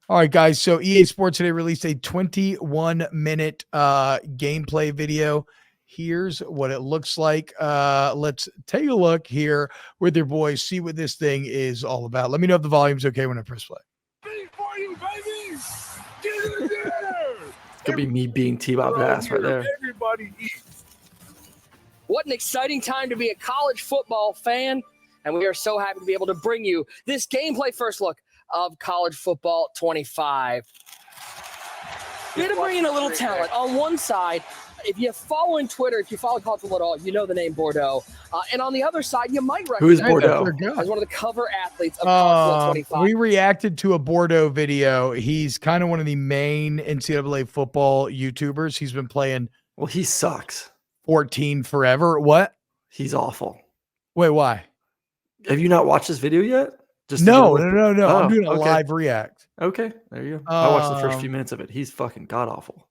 All right, guys. So EA Sports today released a 21-minute gameplay video. Here's what it looks like. Let's take a look here with your boys, see what this thing is all about. Let me know if the volume's okay when I press play. For you, baby. Get in there. Could be me being T-Bob ass right there. Everybody eats. What an exciting time to be a college football fan, and we are so happy to be able to bring you this gameplay first look of college football 25. We're going to bring in a little talent. On one side, if you follow in Twitter, if you follow college football at all, you know the name Bordeaux. And on the other side, you might recognize Who is Bordeaux? as one of the cover athletes of college football 25. We reacted to a Bordeaux video. He's kind of one of the main NCAA football YouTubers. He's been playing. Well, he sucks. 14 forever. What? He's awful. Wait, why? Have you not watched this video yet? No. Oh, I'm doing a okay. live react. Okay, there you go. I watched the first few minutes of it. He's fucking god awful.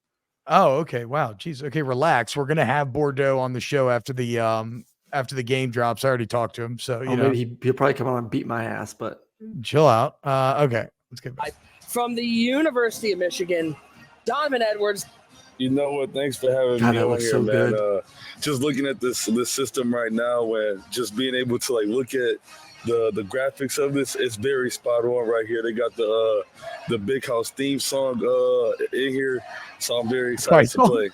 Oh, okay. Wow. Jeez. Okay, relax. We're gonna have Bordeaux on the show after the game drops. I already talked to him, so you know maybe he'll probably come on and beat my ass, but chill out. Okay, let's get back. From the University of Michigan, Donovan Edwards. You know what? Thanks for having God, me that on looks here, so man. good. Just looking at this system right now, and just being able to like look at the graphics of this, it's very spot on right here. They got the Big House theme song in here, so I'm very excited to play.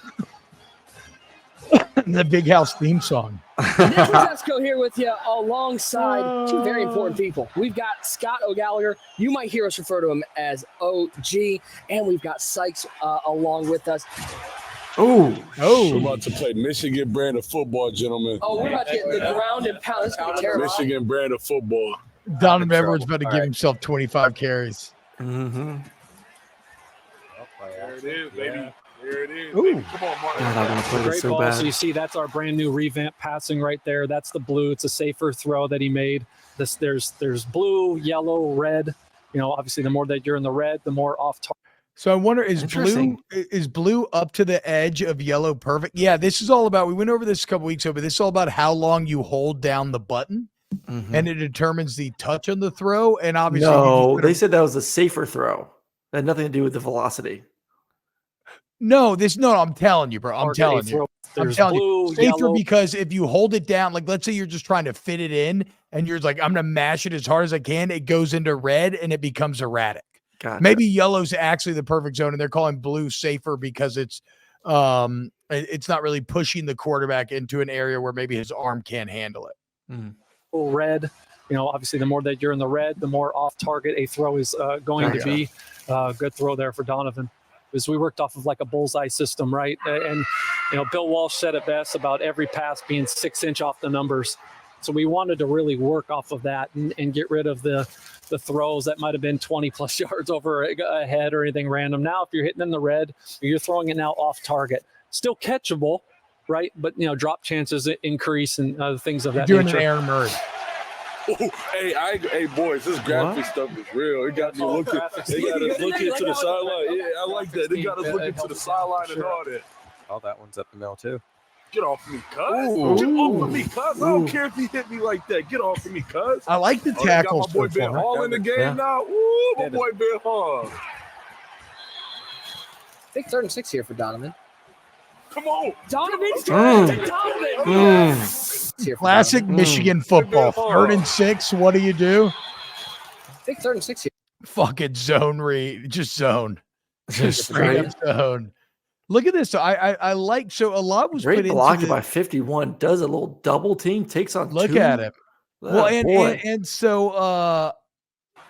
The Big House theme song. Nick Francesco here with you alongside two very important people. We've got Scott O'Gallagher. You might hear us refer to him as OG. And we've got Sykes along with us. We're about to play Michigan brand of football, gentlemen. Oh, we're about to get the ground and pound. This is going to be terrible. Michigan brand of football. Donovan Edwards about to give himself 25 carries. Mm-hmm. There it is, baby. There it is. Ooh. Come on, Mark. God, I want to play this Great so ball. bad. So you see, that's our brand new revamp passing right there. That's the blue. It's a safer throw that he made. There's blue, yellow, red. You know, obviously, the more that you're in the red, the more off target. So I wonder, is blue up to the edge of yellow perfect? Yeah, this is all about, we went over this a couple weeks ago, but this is all about how long you hold down the button, and it determines the touch on the throw. And obviously, no, they said that was a safer throw. That had nothing to do with the velocity. No, I'm telling you, bro. I'm telling you. Safer yellow. Because if you hold it down, like let's say you're just trying to fit it in and you're like, I'm going to mash it as hard as I can. It goes into red and it becomes erratic. Gotcha. Maybe yellow's actually the perfect zone and they're calling blue safer because it's not really pushing the quarterback into an area where maybe his arm can't handle it. Red, you know, obviously, the more that you're in the red, the more off target a throw is going to be. Good throw there for Donovan. Because we worked off of like a bullseye system, right? And, you know, Bill Walsh said it best about every pass being 6 inch off the numbers. So we wanted to really work off of that and get rid of the throws that might have been 20 plus yards over a head or anything random. Now, if you're hitting in the red, you're throwing it now off target. Still catchable, right? But, you know, drop chances increase and things of that Doing nature. an Aaron Murray. Hey, boys, this graphic stuff is real. It got me looking. They got us looking to the sideline. Yeah, I like that. They got us looking to the sideline and all that. Oh, that one's up the middle too. Get off of me, cuz. Get off of me, cuz. I don't care if he hit me like that. Get off of me, cuz. I like the tackles. Got my boy Ben Hall in the game now. Ooh, my boy Ben Hall. I think 3rd and 6 here for Donovan. Come on. Donovan's Classic Michigan football. 3rd and 6. What do? I think 3rd and 6 here. Fucking zone read. Just zone. Just straight up zone. Look at this. I like, so a lot was Great put into blocking by 51. Does a little double team, takes on Look two. at him. Well, boy. and so a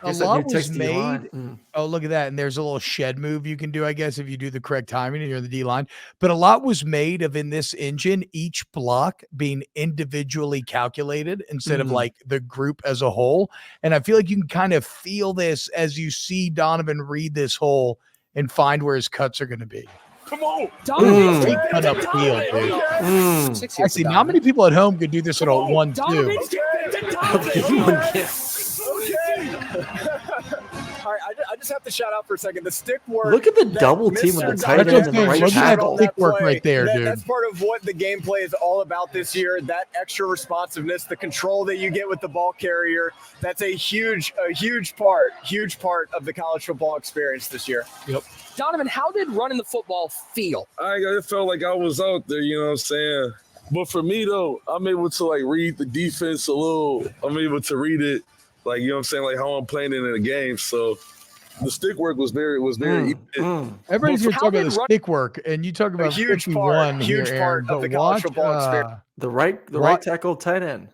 Guess that lot new was text made. D-line. Oh, look at that. And there's a little shed move you can do, I guess, if you do the correct timing and you're in the D line. But a lot was made of in this engine, each block being individually calculated instead of like the group as a whole. And I feel like you can kind of feel this as you see Donovan read this hole and find where his cuts are going to be. Come on. Straight cut up field, dude. Actually, not many people at home could do this at a 1-2. All right, I just have to shout out for a second. The stick work. Look at the that double team with Mr. the tight That's end what and I'm the saying. right Look at that tackle. stick work right there, dude. That's part of what the gameplay is all about this year. That extra responsiveness, the control that you get with the ball carrier. That's a huge part of the college football experience this year. Yep. Donovan, how did running the football feel? It felt like I was out there, you know what I'm saying? But for me, though, I'm able to, like, read the defense a little. I'm able to read it, like, you know what I'm saying, like how I'm playing it in a game. So the stick work was very easy. Everybody's going to How talk about did the stick work, and you talk about huge 51 part here, Aaron, of the but college watch, football experience. The right tackle, tight end.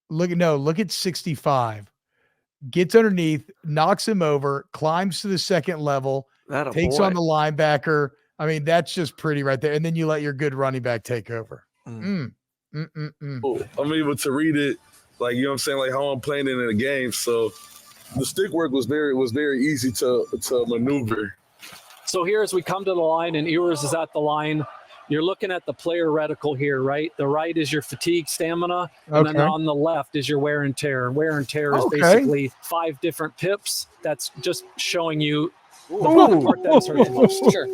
Look at 65. Gets underneath, knocks him over, climbs to the second level, takes on the linebacker. I mean, that's just pretty right there. And then you let your good running back take over. I'm able to read it, like, you know what I'm saying, like how I'm playing it in a game. So the stick work was very easy to maneuver. So here, as we come to the line and Ewers is at the line, you're looking at the player reticle here, right? The right is your fatigue stamina, and then on the left is your wear and tear. Wear and tear is basically 5 different pips. That's just showing you the part that is hurting most. Sure.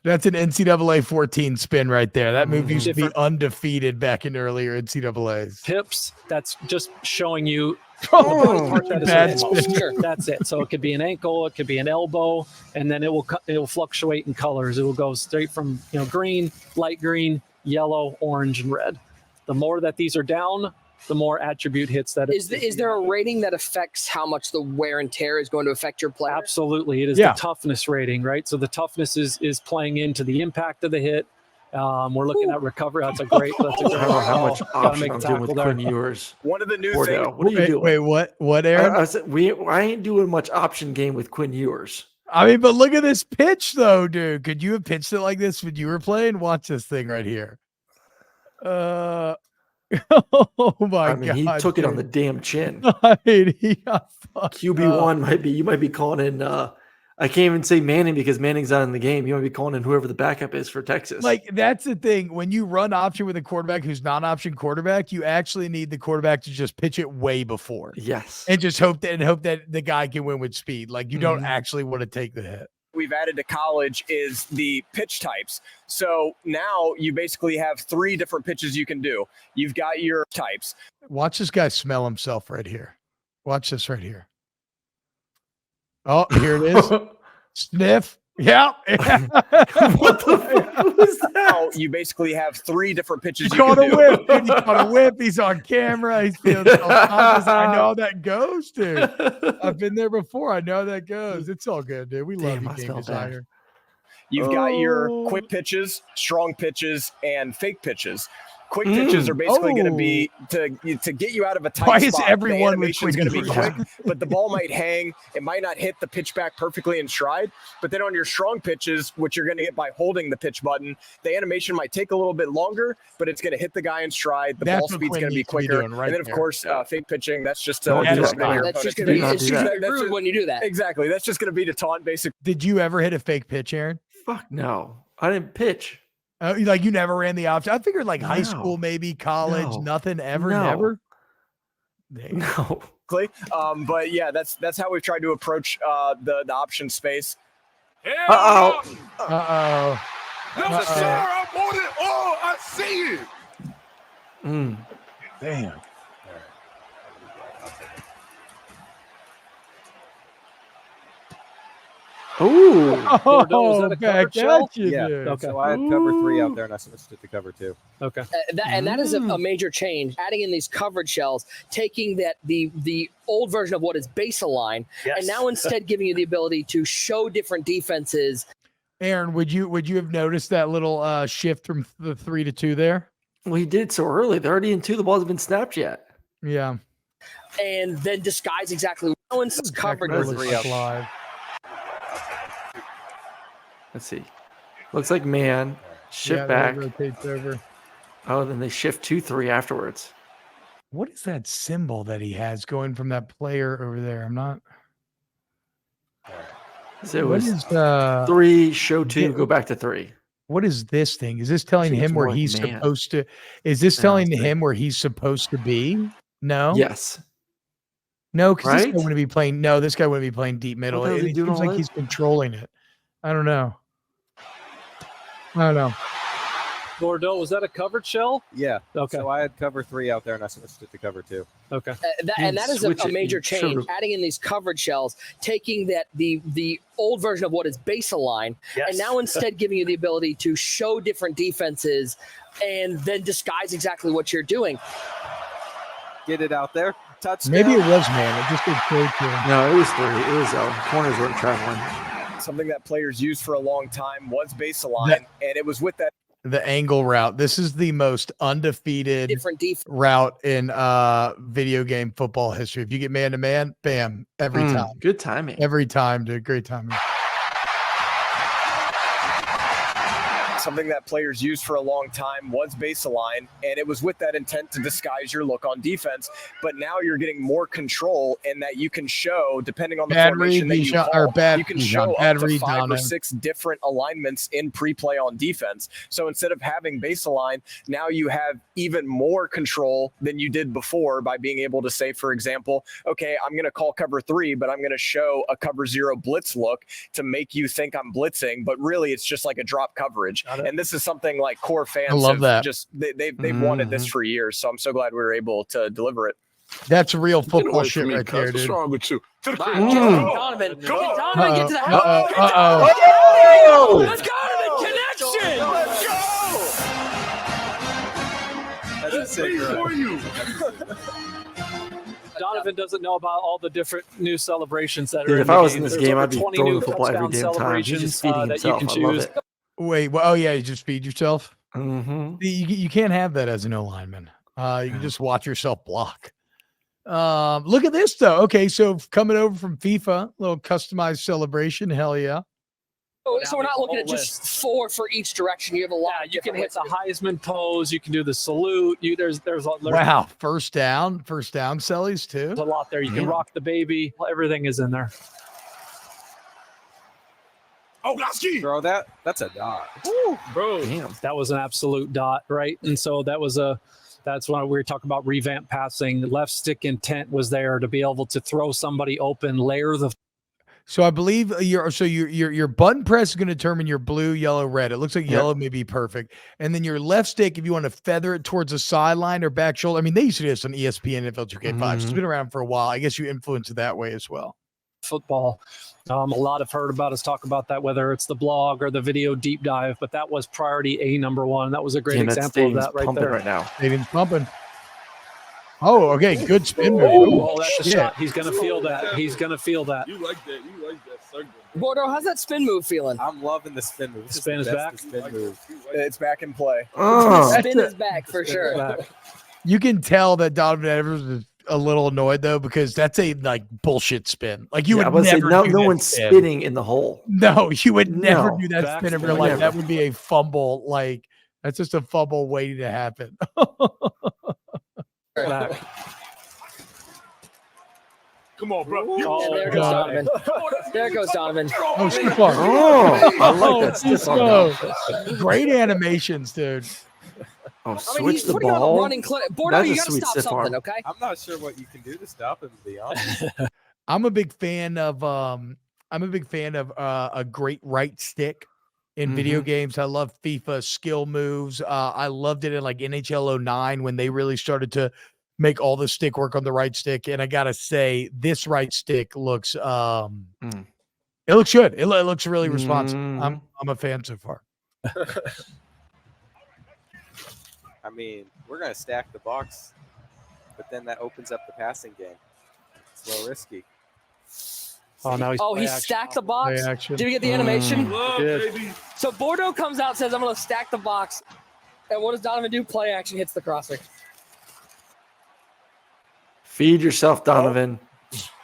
That's an NCAA 14 spin right there. That move used to be undefeated back in earlier NCAAs. Pips, that's just showing you the part that is bad hurting most. spin. Sure. That's it. So it could be an ankle, it could be an elbow, and then it will fluctuate in colors. It will go straight from green, light green, yellow, orange, and red. The more that these are down, the more attribute hits that. Is there a rating that affects how much the wear and tear is going to affect your player? Absolutely. It is the toughness rating, right? So the toughness is playing into the impact of the hit. We're looking at recovery. That's a great I don't know how much option I'm doing with Quinn Ewers. One of the new things. What are you doing? Wait, what, Aaron? I ain't doing much option game with Quinn Ewers. I mean, but look at this pitch, though, dude. Could you have pitched it like this when you were playing? Watch this thing right here. Oh my God! He took it on the damn chin. I mean, he got QB1 you might be calling in. I can't even say Manning because Manning's not in the game. You might be calling in whoever the backup is for Texas. Like, that's the thing. When you run option with a quarterback who's non-option quarterback, you actually need the quarterback to just pitch it way before. Yes, and just hope that the guy can win with speed. Like, you don't actually want to take the hit. We've added to college is the pitch types. So now you basically have 3 different pitches you can do. You've got your types. Watch this guy smell himself right here. Watch this right here. Oh, here it is. Sniff. Yeah. What the fuck was that? Now you basically have 3 different pitches He you caught can a do. whip. Dude. He caught a whip. He's on camera. He's feeling self-conscious. I know how that goes, dude. I've been there before. I know how that goes. It's all good, dude. We love you, game designer. You've got your quick pitches, strong pitches, and fake pitches. Quick pitches are basically going to be to get you out of a tight Why spot. is everyone with The animation's going to be quick quick, but the ball might hang. It might not hit the pitch back perfectly in stride. But then on your strong pitches, which you're going to get by holding the pitch button, the animation might take a little bit longer, but it's going to hit the guy in stride. The ball speed's going to be quicker. And then, of course, fake pitching, that's just Don't do that. That's just going to be rude when you do that. Exactly. That's just going to be to taunt, basically. Did you ever hit a fake pitch, Aaron? Fuck no. I didn't pitch. Like, you never ran the option. I figured like high school, maybe college, nothing ever, never. No. But yeah, that's how we've tried to approach the option space. Uh-oh. Yes, sir, I want it. Oh, I see it. Damn. Ooh. Bordeaux, is that a back covered shell? at you, Yeah. dude. Okay. So I had cover 3 out there, and I switched it to cover 2. Okay. That is a major change. Adding in these coverage shells, taking the old version of what is baseline, and now instead giving you the ability to show different defenses. Aaron, would you have noticed that little shift from the 3 to 2 there? Well, he did so early. They're already in 2. The ball hasn't been snapped yet. Yeah. And then disguise exactly how it's covered. Live. Let's see. Looks like man. Shift back. Rotates over. Oh, then they shift 2-3 afterwards. What is that symbol that he has going from that player over there? I'm not. So it What was is 3, show 2, go back to 3. what is this thing? Is this telling Seems him where more he's man. supposed to? Is this telling him where he's supposed to be? No. Yes. No, because this guy Right? wouldn't be playing. No, this guy wouldn't be playing deep middle. What the hell is It he doing seems all like that? he's controlling it. I don't know. I don't know. Bordeaux, was that a covered shell? Yeah. Okay. So I had cover 3 out there, and I switched it to cover 2. Okay. That is switch a it major and change. should've- Adding in these coverage shells, taking the old version of what is base align, and now instead giving you the ability to show different defenses and then disguise exactly what you're doing. Get it out there. Touchdown. Maybe it was man. It just did third to him. No, it was 3. It was corners weren't traveling. Something that players used for a long time was base align, and it was with that The angle route. This is the most undefeated Different defense. route in video game football history. If you get man to man, bam, every time. Good timing. Every time, dude. Great timing. something that players used for a long time was base align, and it was with that intent to disguise your look on defense. But now you're getting more control in that you can show, depending on the formation that you call, you can show up to 5 or 6 different alignments in pre-play on defense. So instead of having base align, now you have even more control than you did before by being able to say, for example, okay, I'm going to call cover 3, but I'm going to show a cover 0 blitz look to make you think I'm blitzing, but really it's just like a drop coverage. And this is something like core fans have just they've wanted this for years. So I'm so glad we were able to deliver it. That's real football shit right there, dude. What's wrong with you? Donovan, Donovan, get to the Uh-oh. Let's Donovan connection. Let's go. That's a sick run. Donovan doesn't know about all the different new celebrations that are Dude, in if the I was game. in this There's game, over I'd be 20 throwing new the football every touchdown damn time. He's just celebrations, feeding that you himself. can I love choose. it. Wait, well, oh yeah, you just feed yourself. Mm-hmm. You can't have that as an O lineman. You can just watch yourself block. Look at this though. Okay, so coming over from FIFA, little customized celebration. Hell yeah. So we're not looking at just 4 for each direction. You have a lot. Yeah, you can hit the Heisman pose. You can do the salute. There's Wow, first down sellies too. a lot there. You can rock the baby. Everything is in there. Oh, Lasky! Throw that. That's a dot. Bro. Damn. That was an absolute dot, right? And so that's when we were talking about revamp passing. Left stick intent was there to be able to throw somebody open, layer the. So I believe your button press is going to determine your blue, yellow, red. It looks like yellow may be perfect. And then your left stick, if you want to feather it towards the sideline or back shoulder. I mean, they used to do this on ESPN NFL 2K5. It's been around for a while. I guess you influence it that way as well. Football. A lot have heard about us talk about that, whether it's the blog or the video deep dive, but that was priority A number 1. That was a great example of that right there. Right now. Stadium's pumping. Oh, okay. Good spin move. Oh, that's a shot. He's going to feel that. He's going to feel that. You like that. You like that circle. Bordeaux, how's that spin move feeling? I'm loving the spin move. This Spin is is the back. best spin move. It's back in play. Oh, Spin is back for sure. Back. You can tell that Donovan Edwards is a little annoyed though, because that's a like bullshit spin. Like you would never no do that one's spin. spinning in the hole. No, you would never No. do that Back spin in spin, real life. never. That would be a fumble. Like that's just a fumble waiting to happen. Back. Come on, bro. Oh, There goes God. Donovan. There goes Donovan. Oh, stiff arm. Oh, I like that let's stiff arm. go. Great animations, dude. Oh, I mean, switch he's the putting on a ball. running clip. Bordeaux, That's you a got to sweet stop stiff arm. something, okay? I'm not sure what you can do to stop him, to be honest. I'm a big fan of a great right stick in video games. I love FIFA skill moves. I loved it in like NHL 09 when they really started to make all the stick work on the right stick. And I gotta say, this right stick looks it looks good. It looks really responsive. I'm a fan so far. I mean, we're going to stack the box, but then that opens up the passing game. It's a little risky. Oh, now He play action. stacked the box. Play action. Did we get the animation? Love, Good. baby. So Bordeaux comes out, says, I'm going to stack the box. And what does Donovan do? Play action, hits the crosser. Feed yourself, Donovan.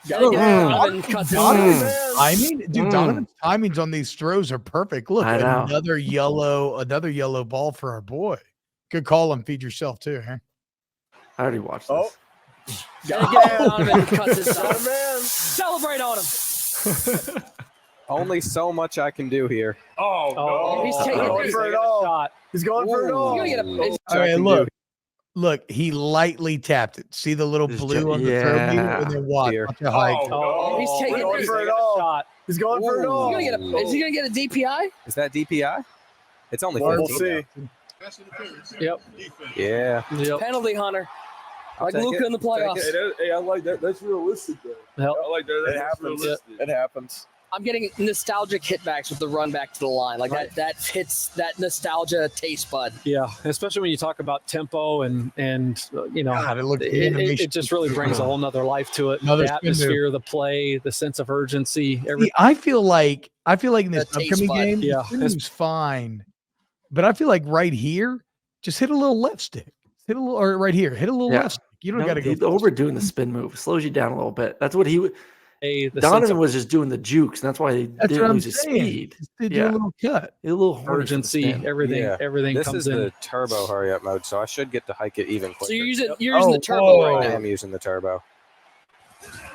Gotta get Donovan cuts his Donovan's timings on these throws are perfect. Look, I know. another yellow ball for our boy. Good call and feed yourself too, huh? I already watched Oh. this. Gotta get Donovan cuts his Donovan. Celebrate on him. Only so much I can do here. Oh, no. Oh, He's Going taking for it all. shot. He's going for it all. You gotta get a All right, look. Look, he lightly tapped it. See the little Just blue on the yeah. throw view? And then watch. Here. Watch how high it goes. Oh, He's taking going it. for it a all. shot. He's going for it all. Is he gonna get a DPI? Is that DPI? It's only We'll 15. see. Yep. Yeah. Yep. Penalty hunter. I'll Like take Luka it. in the playoffs. Hey, I like that. That's realistic, though. Yep. I like that. It That's happens. realistic. It happens. I'm getting nostalgic hitbacks with the run back to the line. Like that hits that nostalgia taste bud. Yeah, especially when you talk about tempo and you know, God, it looked it just really brings a whole nother life to it. Another The spin atmosphere, the play, the sense of urgency, everything. See, I feel like in this The taste upcoming bud. game, Yeah. the spin move's fine. But I feel like right here, just hit a little left stick. Hit a little, or right here, hit a little Yeah. left stick. You don't No, got to go. he's overdoing the spin move. Slows you down a little bit. That's what he. The sense Donovan of was just doing the jukes, and that's why he That's what didn't I'm lose his saying. speed. Just did Yeah. a little cut. A little horny for the urgency, spin. everything This comes is in. the turbo hurry up mode, so I should get to hike it even quicker. So you're using the turbo whoa. right I now. am using the turbo.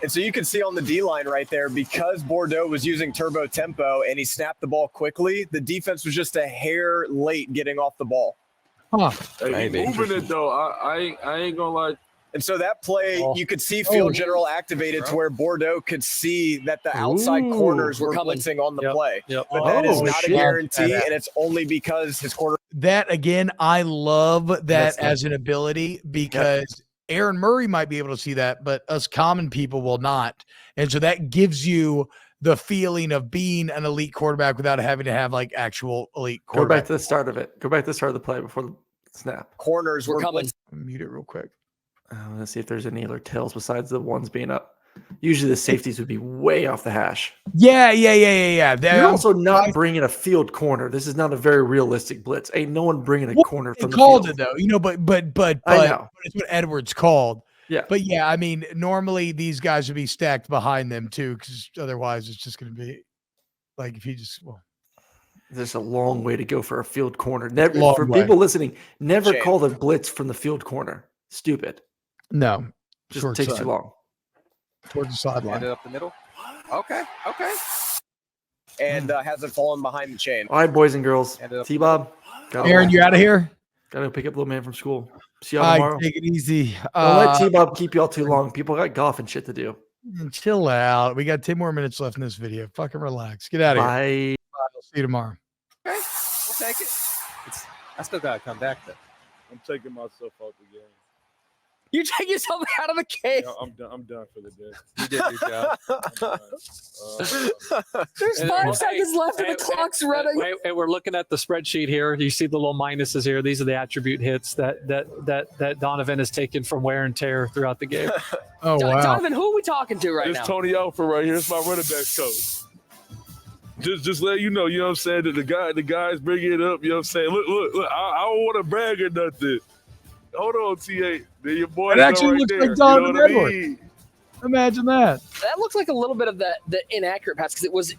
And so you can see on the D line right there, because Bordeaux was using turbo tempo and he snapped the ball quickly, the defense was just a hair late getting off the ball. Huh. Hey, he Maybe. moving it though. I ain't gonna lie. And so that play, you could see field general activated to where Bordeaux could see that the outside Ooh. corners were We're coming. blitzing on the Yep. play. Yep. But that is Oh, not shit. a guarantee, That- and it's only because his quarter. That again, I love that That's as an ability because Aaron Murray might be able to see that, but us common people will not. And so that gives you the feeling of being an elite quarterback without having to have like actual elite Go quarterback. back to the start of it. Go back to the start of the play before the snap. Corners We're were coming. Mute it real quick. Let's see if there's any other tails besides the ones being up. Usually the safeties would be way off the hash. Yeah. You're also not bringing a field corner. This is not a very realistic blitz. Ain't no one bringing a corner They from the called field. it though, you know, but I know. it's what Edwards called. Yeah. But yeah, I mean, normally these guys would be stacked behind them too, because otherwise it's just going to be like if he just There's a long way to go for a field corner. Never Long for way. people listening, never Shame. call the blitz from the field corner. Stupid. no Just short takes side, too long. towards the sideline. Ended up the middle. Okay. and hasn't fallen behind the chain. All right, boys and girls. Ended up- T-Bob. Aaron, you out of here? Gotta go pick up little man from school. See y'all All tomorrow. right, take it easy. Don't let T-Bob keep y'all too long. People got golf and shit to do. Chill out. We got 10 more minutes left in this video. Fucking relax. Get out of here. Bye. I'll see you tomorrow. Okay. We'll take it. I still gotta come back though. I'm taking myself out the game. You take yourself out of the cage. Yeah, I'm done for the day. You did your job. I'm done. There's And- 5 hey, seconds left and the clock's running. And we're looking at the spreadsheet here. You see the little minuses here. These are the attribute hits that Donovan has taken from wear and tear throughout the game. Oh, wow. Donovan, who are we talking to right It's now? Tony Alford right here. It's my running back coach. Just let you know, what I'm saying, that the guys bring it up, you know what I'm saying? Look, I don't want to brag or nothing. Hold on, T8. There your boy. It actually looks like Donovan Edwards. mean? Imagine that. That looks like a little bit of the inaccurate pass because It was.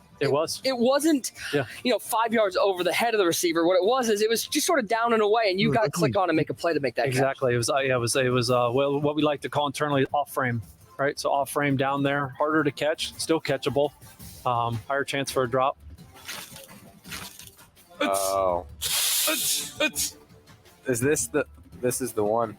it wasn't Yeah. 5 yards over the head of the receiver. What it was is it was just sort of down and away, and you got to click on and make a play to make that catch. Exactly. It was well, what we like to call internally off frame, right? So off frame down there, harder to catch, still catchable, higher chance for a drop. Oh. This is the one.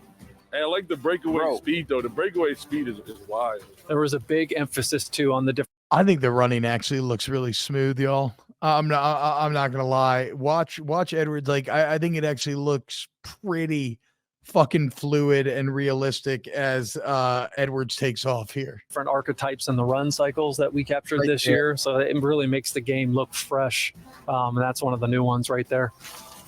Hey, I like the breakaway Bro. speed, though. The breakaway speed is wild. There was a big emphasis too on the different. I think the running actually looks really smooth, y'all. I'm not gonna lie. Watch Edwards. Like I think it actually looks pretty fucking fluid and realistic as Edwards takes off here. different archetypes in the run cycles that we captured Right this there. year. So it really makes the game look fresh. And that's one of the new ones right there.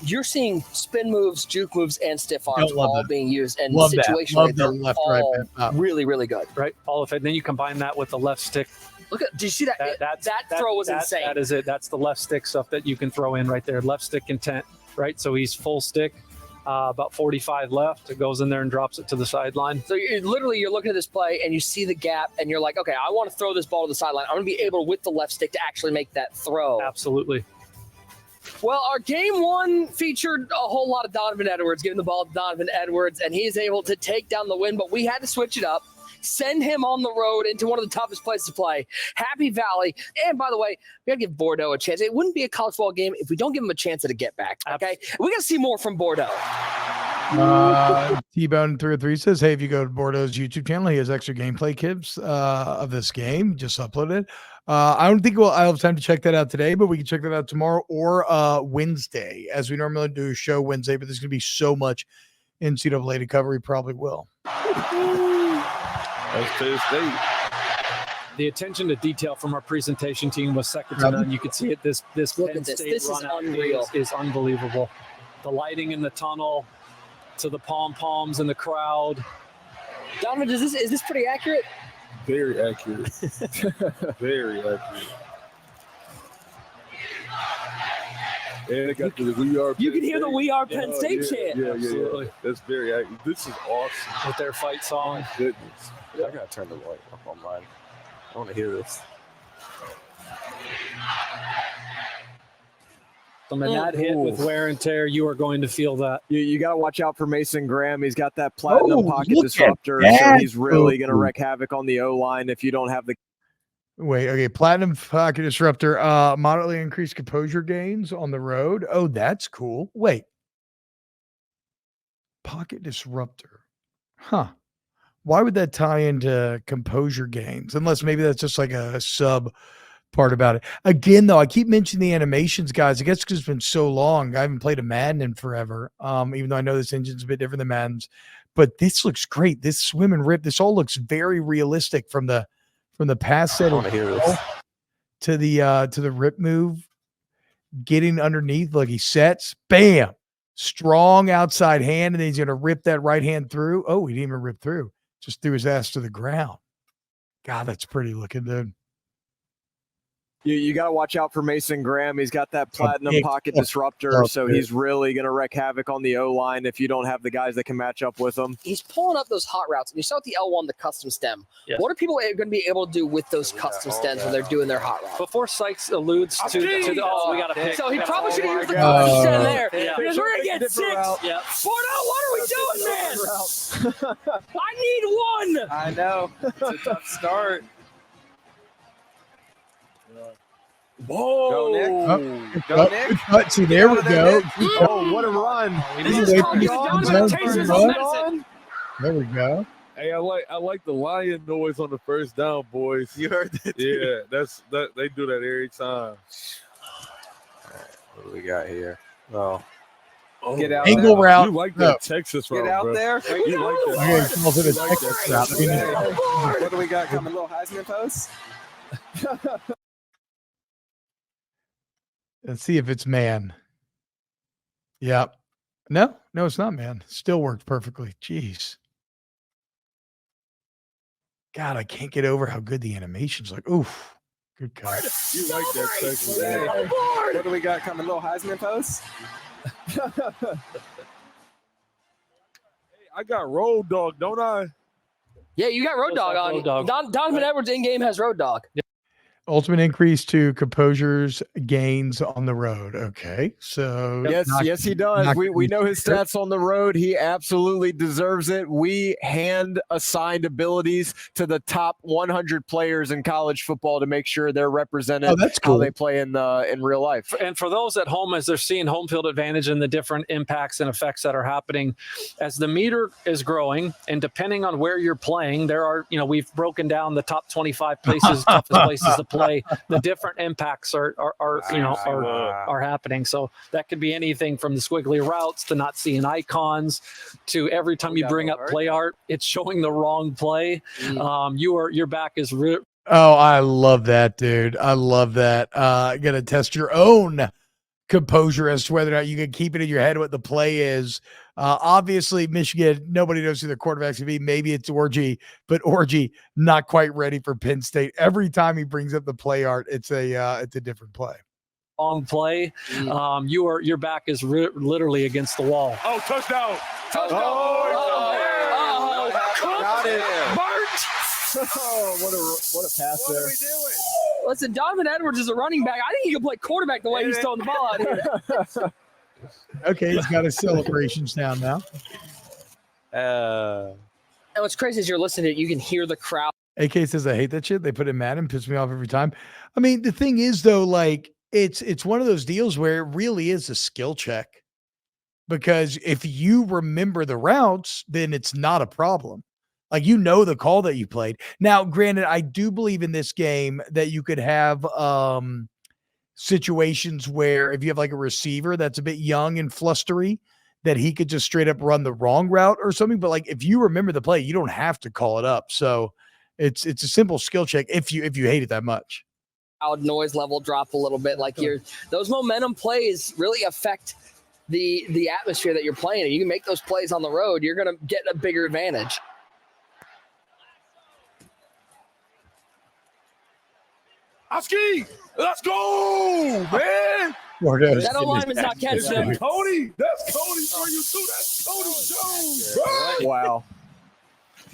You're seeing spin moves, juke moves, and stiff arms love all that. being used, and Love that. situationally Love the they're left, right, all back, up. really, really good. Right. All of it. Then you combine that with the left stick. Look at, did you see that? That That throw was that- insane. That is it. That's the left stick stuff that you can throw in right there. Left stick intent, right? So he's full stick, about 45 left. It goes in there and drops it to the sideline. So you're looking at this play and you see the gap and you're like, okay, I want to throw this ball to the sideline. I'm going to be able with the left stick to actually make that throw. Absolutely. Well, our game one featured a whole lot of Donovan Edwards, giving the ball to Donovan Edwards, and he's able to take down the win, but we had to switch it up. Send him on the road into one of the toughest places to play, Happy Valley. And by the way, we got to give Bordeaux a chance. It wouldn't be a college football game if we don't give him a chance at a get back. Okay, we got to see more from Bordeaux. T-Bone 303 says, hey, if you go to Bordeaux's YouTube channel, he has extra gameplay clips of this game. Just uploaded. I don't think I'll have time to check that out today, but we can check that out tomorrow or Wednesday, as we normally do a show Wednesday, but there's going to be so much NCAA to cover, we probably will. That's Penn State. The attention to detail from our presentation team was second to none. You could see it. This Look Penn at this. State This is run out unreal. is unbelievable. The lighting in the tunnel to the pom-poms in the crowd. Donovan, is this pretty accurate? Very accurate. Very accurate. And it got the We Are. You can hear the We Are Penn State yeah, chant. Yeah. Absolutely. That's very accurate. This is awesome. With their fight song. Goodness. I gotta turn the light up on mine. I want to hear this. And that hit with wear and tear, you are going to feel that. You got to watch out for Mason Graham. He's got that platinum pocket look at disruptor, that. so he's really going to wreak havoc on the O-line if you don't have the. Wait, okay. Platinum pocket disruptor, moderately increased composure gains on the road. Oh, that's cool. Wait. Pocket disruptor. Huh. Why would that tie into composure gains? Unless maybe that's just like a sub part about it. Again, though, I keep mentioning the animations, guys. I guess because it's been so long. I haven't played a Madden in forever. Even though I know this engine's a bit different than Madden's. But this looks great. This swim and rip, this all looks very realistic from the pass set I want to hear this. to the rip move, getting underneath. Look, he sets, bam, strong outside hand, and then he's gonna rip that right hand through. Oh, he didn't even rip through. Just threw his ass to the ground. God, that's pretty looking, dude. You got to watch out for Mason Graham. He's got that platinum big pocket fuck disruptor, up, so dude. he's really going to wreak havoc on the O-line if you don't have the guys that can match up with him. He's pulling up those hot routes. And you saw with the L1, the custom stem. Yeah. What are people going to be able to do with those custom stems when they're doing their hot route? Before Sykes alludes to the oh, we got to pick. So he probably should have used the God. custom stem there. Yeah. Because we're going to get Different 6. route. Yeah. Bordeaux, what are we doing, man? I need 1. I know. It's a tough start. Whoa! Go, Nick. Go, Nick. See, there we go. Oh, what a run! This is called Donovan Chase's own medicine. There we go. Hey, I like the lion noise on the first down, boys. You heard that? Yeah, that they do that every time. What do we got here? Oh, get out Angle there. route. You like No. that Texas route, Get out bro. there. You like that. I'm gonna call to the You like Texas that route. Texas I mean, route. What do we got coming? Little Heisman post. Let's see if it's man. Yep. No, it's not man. Still worked perfectly. Jeez. God, I can't get over how good the animation's like. Oof. Good cut. You like that Texas route. What do we got coming? Little Heisman post. I got Road Dog, don't I? Yeah, you got Road What's Dog that, on. Road Dog? Donovan Edwards in-game has Road Dog. Ultimate increase to composure's gains on the road. Okay. So Yes, he does. not We gonna know be his sure. stats on the road. He absolutely deserves it. We hand assigned abilities to the top 100 players in college football to make sure they're represented Oh, that's how cool. they play in real life. And for those at home, as they're seeing home field advantage and the different impacts and effects that are happening, as the meter is growing, and depending on where you're playing, there are, we've broken down the top 25 places, toughest places to play. The different impacts are happening. So that could be anything from the squiggly routes to not seeing icons to every time you bring up play art, it's showing the wrong play. Your back is Oh, I love that, dude. I love that. Gonna test your own composure as to whether or not you can keep it in your head what the play is. Obviously, Michigan, nobody knows who their quarterback's gonna be. Maybe it's Orgy, but Orgy not quite ready for Penn State. Every time he brings up the play art, it's a different play. wrong play. Your back is literally against the wall. Oh, touchdown. Got it. Oh, what a pass What there. are we doing? Listen, Donovan Edwards is a running back. I think he can play quarterback the way he's throwing the ball out here. Okay, he's got his celebrations down now. And what's crazy is you're listening to it, you can hear the crowd. AK says, I hate that shit. They put in Madden, piss me off every time. I mean, the thing is, though, like, it's one of those deals where it really is a skill check. because if you remember the routes, then it's not a problem. Like, you know the call that you played. Now, granted, I do believe in this game that you could have situations where if you have like a receiver that's a bit young and flustery, that he could just straight up run the wrong route or something. But like, if you remember the play, you don't have to call it up. So it's a simple skill check if you hate it that much. Loud noise level drop a little bit. Like those momentum plays really affect the atmosphere that you're playing in. You can make those plays on the road, you're going to get a bigger advantage. Aski, let's go, man. That O-line is not catching him. Cody, that's Cody for you too. That's Cody Jones, bro. Wow.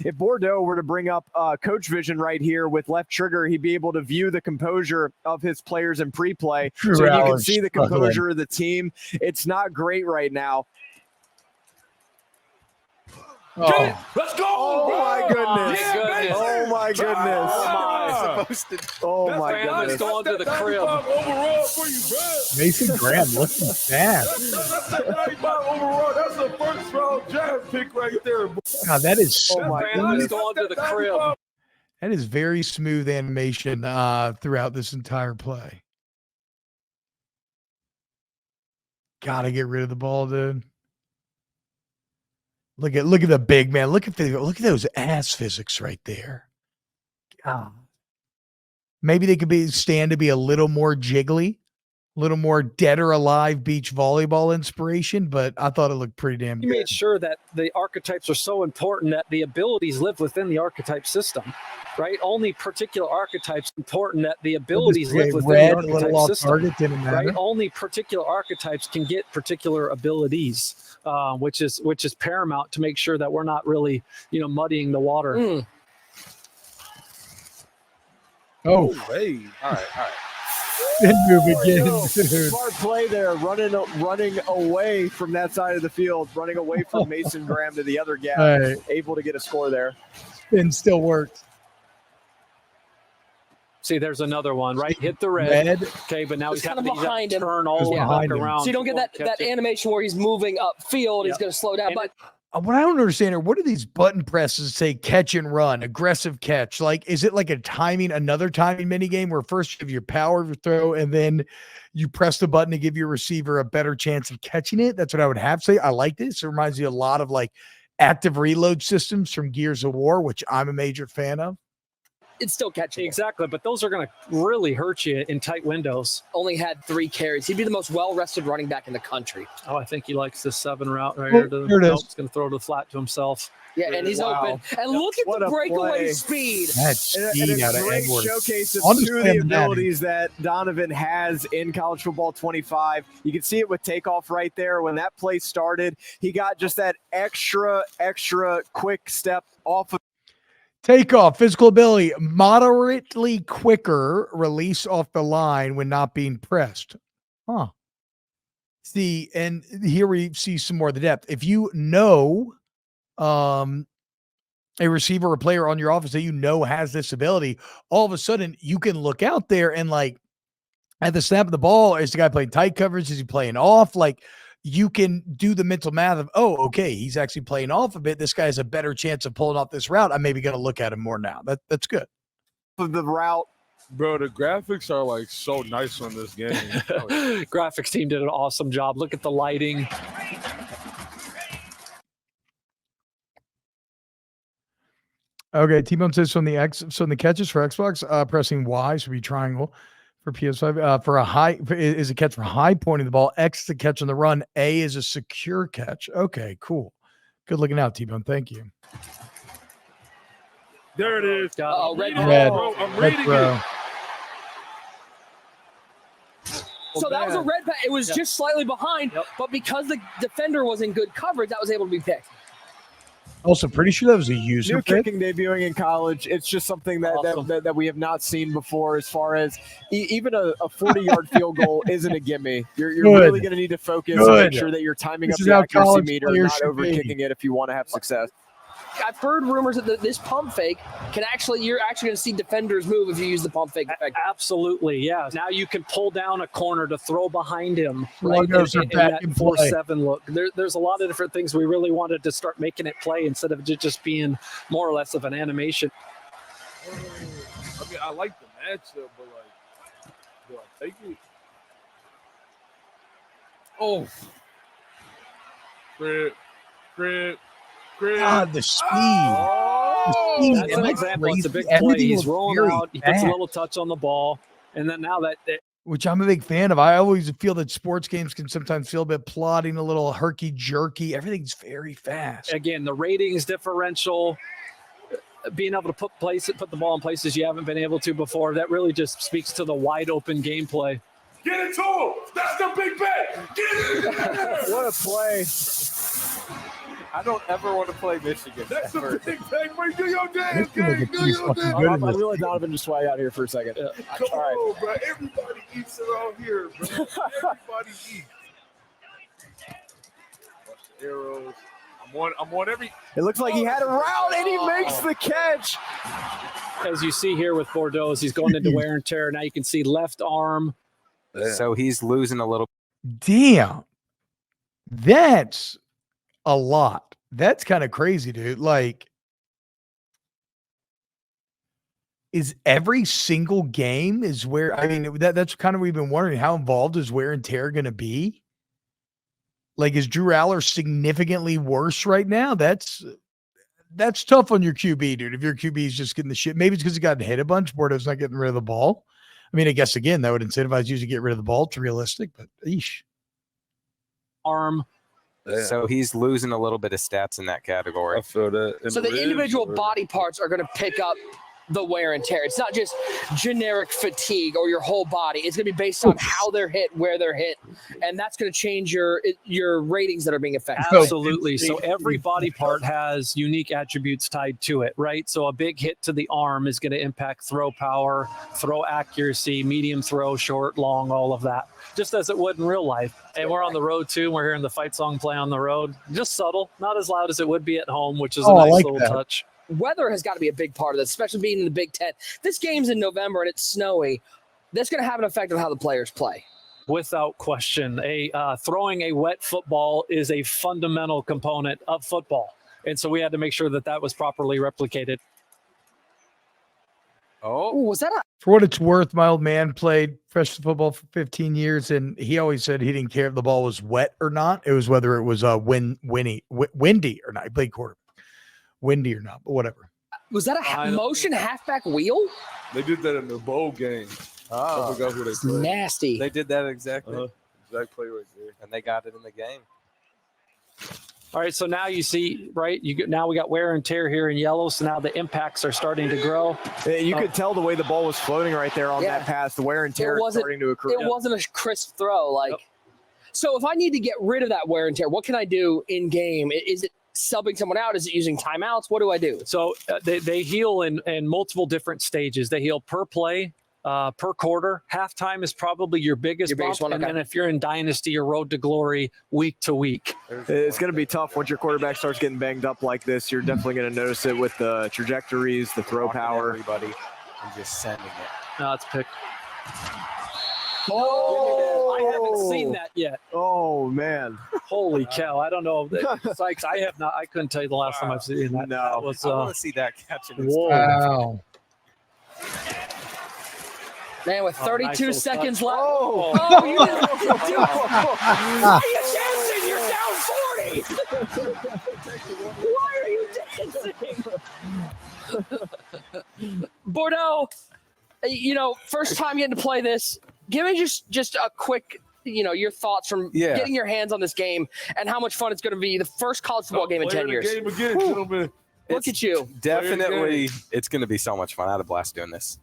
If Bordeaux were to bring up coach vision right here with left trigger, he'd be able to view the composure of his players in pre-play. So you can see the composure of the team. It's not great right now. Oh. Let's go! Oh my goodness! Yeah, oh my goodness! Oh my goodness! goodness! Going to the crib. Overall for you, bro. Mason Graham looking bad. That's 95 overall. That's a first round draft pick right there. God, that is oh my goodness! Going to the crib. That is very smooth animation throughout this entire play. Gotta get rid of the ball, dude. Look at the big man. Look at those ass physics right there. God. Maybe they could stand to be a little more jiggly, a little more dead or alive beach volleyball inspiration, but I thought it looked pretty damn good. You made sure that the archetypes are so important that the abilities live within the archetype system, right? Only particular archetypes important that the abilities live within the archetype system, right? Only particular archetypes can get particular abilities. Which is paramount to make sure that we're not really, muddying the water. Oh, hey! All right. Good move again, dude. Smart play there, running away from that side of the field, running away from Mason Graham to the other gap, right. Able to get a score there. And still works. See, there's another one, right? Hit the red. Okay, but now he's kind of behind him. Turn all the way back around. So you don't get that animation where he's moving upfield. He's going to slow down. But what I don't understand are, what do these button presses say? Catch and run, aggressive catch. Like, is it like another timing mini game where first you have your power throw and then you press the button to give your receiver a better chance of catching it? That's what I would have to say. I like this. It reminds me a lot of like active reload systems from Gears of War, which I'm a major fan of. It's still catching. Exactly, but those are going to really hurt you in tight windows. Only had 3 carries. He'd be the most well-rested running back in the country. Oh, I think he likes this 7 route right here. Here it is. He's going to throw to the flat to himself. Yeah, and he's open. And look at the breakaway speed. That speed out of great Edwards. Showcase of 2 of the abilities that Donovan has in college football 25. You can see it with takeoff right there. When that play started, he got just that extra quick step off of takeoff, physical ability, moderately quicker release off the line when not being pressed. Huh. See, and here we see some more of the depth. If you know a receiver or player on your offense that has this ability, all of a sudden you can look out there and like at the snap of the ball, is the guy playing tight coverage? Is he playing off? Like, you can do the mental math of, oh, okay, he's actually playing off a bit. This guy has a better chance of pulling off this route. I'm maybe going to look at him more now. That's good. Of the route. Bro, the graphics are like so nice on this game. Graphics team did an awesome job. Look at the lighting. Okay, T-Bone says from the catches for Xbox, pressing Y should be triangle. For PS5, for a high is a catch for high pointing the ball. X is a catch on the run. A is a secure catch. Okay, cool. Good looking out, T-Bone. Thank you. There it is. Red. Bro, I'm reading it. So that was a red pass. It was just slightly behind, but because the defender was in good coverage, that was able to be picked. Also, pretty sure that was a user new kicking debuting in college. It's just something that we have not seen before. As far as even a 40-yard field goal isn't a gimme. You're really going to need to focus and make sure that you're timing up the accuracy meter, not over kicking it if you want to have success. I've heard rumors that this pump fake you're actually going to see defenders move if you use the pump fake effectively. Absolutely, yeah. Now you can pull down a corner to throw behind him, right? Logos are In back that in play. 4-7 look. There's a lot of different things we really wanted to start making it play instead of just being more or less of an animation. I mean, I like the matchup, but like, do I take it? Oh, crib. God, the speed. Oh, The speed. That's Am an I example. It's a big crazy? play. Everything He's was rolling very out. He puts a fast, little touch on the ball. And then now that which I'm a big fan of. I always feel that sports games can sometimes feel a bit plodding, a little herky-jerky. Everything's very fast. again, the ratings differential, being able to put the ball in places you haven't been able to before, that really just speaks to the wide open gameplay. get it to him. That's the big bet. Get it. What a play. I don't ever want to play Michigan. That's the ever. big bet. Wait, do your dance, Michigan was gang. a Do pretty your fucking dance. good in I'm this. really Donovan just swag out here for a second. Come All right. on, bro. Everybody eats around here, bro. Everybody eats. Watch the arrows. I'm on every. It looks like he had a route and he makes the catch. As you see here with Bordeaux, he's going into wear and tear. Now you can see left arm. So he's losing a little. Damn. That's a lot. That's kind of crazy, dude. Like, is every single game is where, I mean, that's kind of, we've been wondering how involved is wear and tear going to be? Like, is Drew Aller significantly worse right now? That's tough on your QB, dude. If your QB is just getting the shit, maybe it's because he got hit a bunch. Bordeaux's not getting rid of the ball. I mean, I guess, again, that would incentivize you to get rid of the ball. It's realistic, but eesh. Arm. So he's losing a little bit of stats in that category. I feel that. So the individual body parts are going to pick up the wear and tear. It's not just generic fatigue or your whole body. It's going to be based on how they're hit, where they're hit, and that's going to change your ratings that are being affected. Absolutely. So every body part has unique attributes tied to it, right? So a big hit to the arm is going to impact throw power, throw accuracy, medium throw, short, long, all of that, just as it would in real life. And we're on the road too. We're hearing the fight song play on the road. Just subtle, not as loud as it would be at home, which is a nice like little that. touch. Weather has got to be a big part of this, especially being in the Big Ten. This game's in November and it's snowy. That's going to have an effect on how the players play. Without question, throwing a wet football is a fundamental component of football. And so we had to make sure that was properly replicated. Oh, Ooh, was that a For what it's worth, my old man played professional football for 15 years, and he always said he didn't care if the ball was wet or not. It was whether it was windy or not. He played quarterback. Windy or not, but whatever. was that a motion halfback wheel? They did that in the bowl game. I forgot who they It's played. nasty. they did that exactly. Exact play right there. And they got it in the game. All right, so now you see, right? Now we got wear and tear here in yellow, so now the impacts are starting to grow. You could tell the way the ball was floating right there on Yeah. that pass. The wear and tear is wasn't- starting to occur. It wasn't a crisp throw. Like, So if I need to get rid of that wear and tear, what can I do in game? Is it subbing someone out? Is it using timeouts? What do I do? So they heal in multiple different stages. They heal per play, per quarter. Halftime is probably your biggest bump, one, and okay. then if you're in Dynasty or Road to Glory, week to week. It's going to be tough once your quarterback starts getting banged up like this. You're definitely going to notice it with the trajectories, the throw Walking power. everybody and just sending it. No, it's picked. Oh, I haven't seen that yet. Oh man! Holy cow! I don't know. Sykes, I have not. I couldn't tell you the last time I've seen that. No. That was, I want to see that catch in his whoa. Wow. Man, with 32 nice little seconds touch. left. Oh, Oh, you didn't do it. Hey, Jensen, you're down 40. Why are you dancing? Bordeaux, first time getting to play this. Give me just a quick, your thoughts from getting your hands on this game and how much fun it's going to be. The first college football game in 10 years. Game again, gentlemen. Look at you. Definitely, it's going to be so much fun. I had a blast doing this.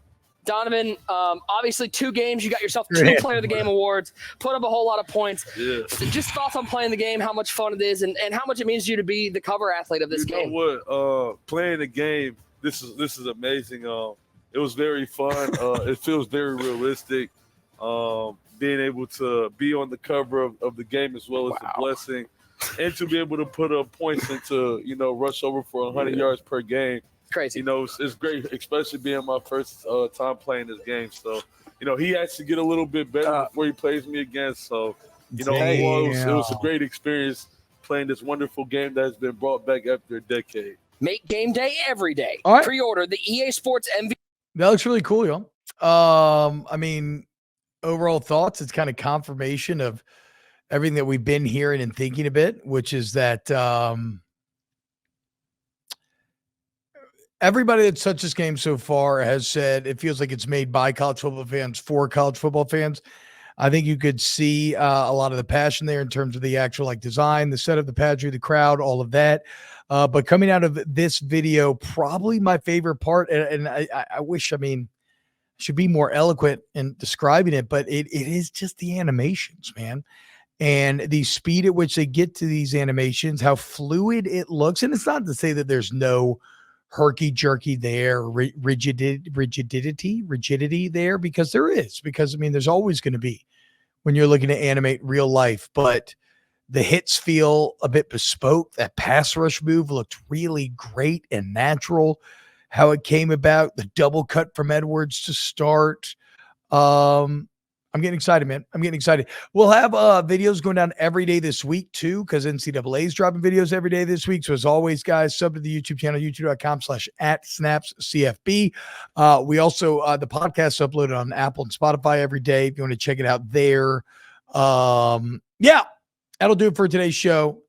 Donovan, obviously 2 games. You got yourself 2 Player of the Game awards, put up a whole lot of points. Yeah. Just thoughts on playing the game, how much fun it is, and how much it means to you to be the cover athlete of this game. You know what? Playing the game, this is amazing. It was very fun. It feels very realistic. Being able to be on the cover of the game as well is a blessing. and to be able to put up points into, rush over for 100 yards per game. Crazy. It's great, especially being my first time playing this game. So, he has to get a little bit better before he plays me again. So, overall, it was a great experience playing this wonderful game that has been brought back after a decade. Make game day every day. All right. Pre-order the EA Sports MVP. That looks really cool, y'all. I mean, overall thoughts, it's kind of confirmation of everything that we've been hearing and thinking a bit, which is that everybody that's touched this game so far has said it feels like it's made by college football fans for college football fans. I think you could see a lot of the passion there in terms of the actual design, the setup, the pageantry, the crowd, all of that. But coming out of this video, probably my favorite part, and I wish, should be more eloquent in describing it, but it is just the animations, man. And the speed at which they get to these animations, how fluid it looks. And it's not to say that there's no herky-jerky there, rigidity there, because there is. Because, there's always going to be when you're looking to animate real life. But the hits feel a bit bespoke. That pass rush move looked really great and natural. How it came about, the double cut from Edwards to start. I'm getting excited, man. I'm getting excited. We'll have videos going down every day this week too, because NCAA is dropping videos every day this week. So as always, guys, sub to the YouTube channel, youtube.com/@snapscfb. We also, the podcast uploaded on Apple and Spotify every day if you want to check it out there. Yeah, that'll do it for today's show.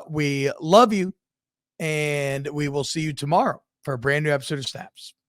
We love you, and we will see you tomorrow for a brand new episode of Snaps.